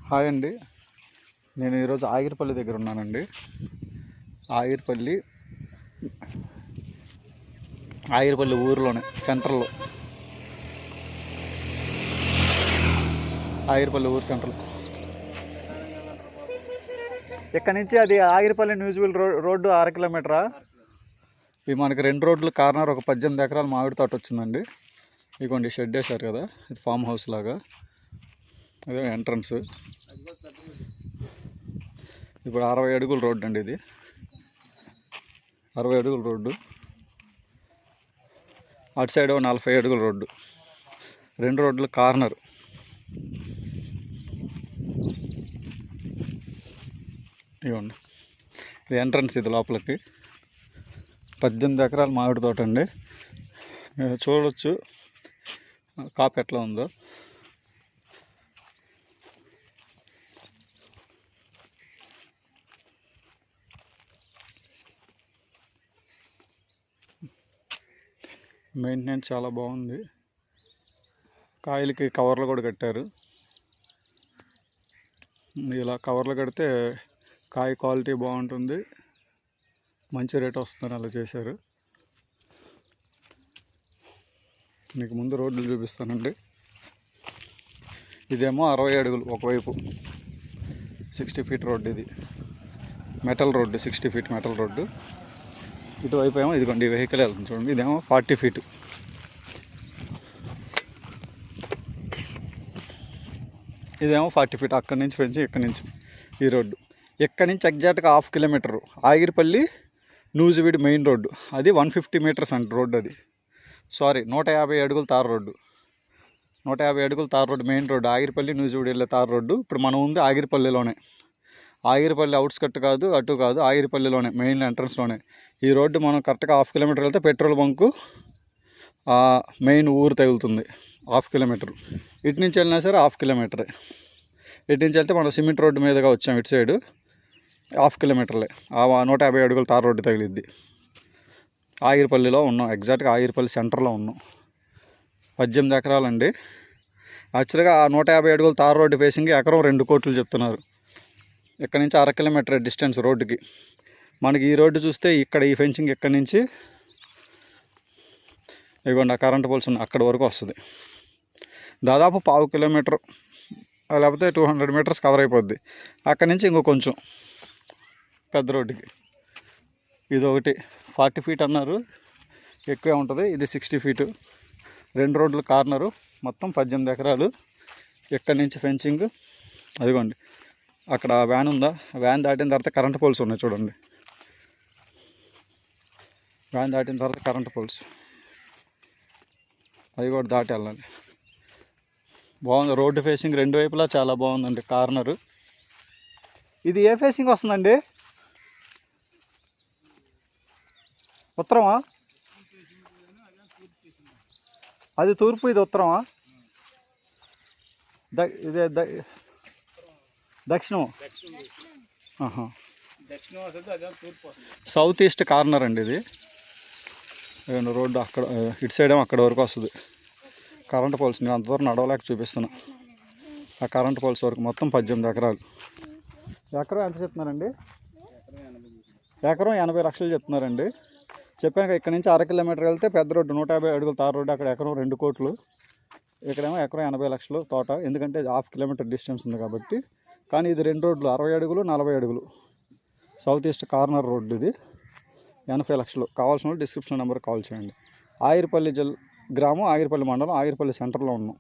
Hi అండి. నేను ఈరోజు ఆగిరిపల్లి దగ్గర ఉన్నానండి. ఆగిరిపల్లి ఊరిలోనే సెంటర్లో, ఆగిరిపల్లి ఊరు సెంటర్లో. ఇక్కడ నుంచి అది ఆగిరిపల్లి న్యూజివల్ రోడ్డు 6 కిలోమీటరా. ఇవి మనకి 2 రోడ్లు కార్నర్ ఒక 18 ఎకరాల మామిడి తోట వచ్చిందండి. ఇదిగోండి షెడ్ వేశారు కదా, ఇది ఫామ్ హౌస్ లాగా. అదే ఎంట్రన్స్. ఇప్పుడు 60 అడుగుల రోడ్డు అండి. ఇది 60 అడుగుల రోడ్డు. అటు సైడ్ 40 అడుగుల రోడ్డు. 2 రోడ్లు కార్నర్. ఇవ్వండి, ఇది ఎంట్రన్స్. ఇది లోపలికి 18 ఎకరాల మామిడి తోట అండి. చూడవచ్చు కాపు ఎట్లా ఉందో. మెయింటెనెన్స్ చాలా బాగుంది. కాయలకి కవర్లు కూడా కట్టారు. ఇలా కవర్లు కడితే కాయ క్వాలిటీ బాగుంటుంది, మంచి రేట్ వస్తుందని అలా చేశారు. మీకు ముందు రోడ్లు చూపిస్తానండి. ఇదేమో 60 అడుగులు ఒకవైపు, 60 ఫీట్ రోడ్డు. ఇది metal road, 60 feet metal road. ఇటువైపు ఏమో ఇదిగోండి వెహికల్ వెళ్తుంది చూడండి. ఇదేమో 40 ఫీట్. ఇదేమో 40 ఫీట్. అక్కడి నుంచి పెంచి ఇక్కడి నుంచి ఈ రోడ్డు. ఇక్కడి నుంచి ఎగ్జాక్ట్గా 1/2 kilometre Agiripalli Nuzvid main road. అది 150 మీటర్స్ అంట రోడ్డు. అది 150 అడుగుల తార్ రోడ్డు. 150 అడుగుల tar road main road. Agiripalli Nuzvid వెళ్ళే తార్ రోడ్డు. ఇప్పుడు మనం ఉంది ఆగిరిపల్లిలోనే. ఆగిరిపల్లి అవుట్స్కట్ కాదు, అటు కాదు, ఆగిరిపల్లిలోనే మెయిన్ ఎంట్రన్స్లోనే. ఈ రోడ్డు మనం కరెక్ట్గా 1/2 కిలోమీటర్ వెళ్తే పెట్రోల్ బంకు మెయిన్ ఊరు తగులుతుంది. 1/2 కిలోమీటర్. ఇటు నుంచి వెళ్ళినా సరే 1/2 కిలోమీటరే. ఇటు నుంచి వెళ్తే మనం సిమెంట్ రోడ్డు మీదుగా వచ్చాం. ఇటు సైడు 1/2 కిలోమీటర్లే. 150 అడుగుల తార్ రోడ్డు తగిలిద్ది. ఆగిరిపల్లిలో ఉన్నాం, ఎగ్జాక్ట్గా ఆగిరిపల్లి సెంటర్లో ఉన్నాం. 18 ఎకరాలండి. యాక్చువల్గా 150 అడుగుల తార్ రోడ్డు ఫేసింగ్ ఎకరం 2 కోట్లు చెప్తున్నారు. ఇక్కడ నుంచి 1/2 కిలోమీటర్ డిస్టెన్స్ రోడ్డుకి. మనకి ఈ రోడ్డు చూస్తే ఇక్కడ ఈ ఫెన్సింగ్ ఇక్కడి నుంచి ఇవ్వండి, ఆ కరెంట్ పోల్స్ ఉన్నాయి, అక్కడి వరకు వస్తుంది. దాదాపు 1/2 కిలోమీటర్ లేకపోతే 200 మీటర్స్ కవర్ అయిపోద్ది. అక్కడి నుంచి ఇంకో కొంచెం పెద్ద రోడ్డుకి. ఇది ఒకటి 40 ఫీట్ అన్నారు, ఎక్కువే ఉంటుంది. ఇది 60 ఫీటు. 2 రోడ్లు కార్నరు. మొత్తం 18 ఎకరాలు. ఇక్కడి నుంచి ఫెన్సింగ్. అదిగోండి అక్కడ వ్యాన్ ఉందా, వ్యాన్ దాటిన తర్వాత కరెంట్ పోల్స్ ఉన్నాయి చూడండి. వ్యాన్ దాటిన తర్వాత కరెంట్ పోల్స్, అవి కూడా దాటి వెళ్ళాలి. బాగుంది రోడ్డు ఫేసింగ్ 2 వైపులా చాలా బాగుందండి. కార్నరు. ఇది ఏ ఫేసింగ్ వస్తుందండి? ఉత్తరమా? అది తూర్పు, ఇది ఉత్తరమా? ఇదే దక్షిణం. సౌత్ ఈస్ట్ కార్నర్ అండి ఇది. రోడ్డు అక్కడ ఇటు సైడ్ ఏమో అక్కడ వరకు వస్తుంది. కరెంట్ పోల్స్ నేను అంత దూరం నడవలేక చూపిస్తున్నా. ఆ కరెంట్ పోల్స్ వరకు మొత్తం 18 ఎకరాలు. ఎకరం ఎంత చెప్తున్నారండి? ఎకరం 80 లక్షలు చెప్తున్నారండి. చెప్పాక ఇక్కడ నుంచి 1/2 కిలోమీటర్ వెళ్తే పెద్ద రోడ్డు 150 అడుగుల తార్ రోడ్డు. అక్కడ ఎకరం 2 కోట్లు. ఇక్కడేమో ఎకరం 80 లక్షలు తోట. ఎందుకంటే 1/2 కిలోమీటర్ డిస్టెన్స్ ఉంది కాబట్టి. కానీ ఇది 2 రోడ్లు 60 అడుగులు 40 అడుగులు. South east corner road. ఇది 80 లక్షలు. కావాల్సిన వాళ్ళు డిస్క్రిప్షన్ నెంబర్ కాల్ చేయండి. ఆగిరిపల్లి గ్రామం, ఆగిరిపల్లి మండలం, ఆగిరిపల్లి సెంటర్లో ఉన్నాం.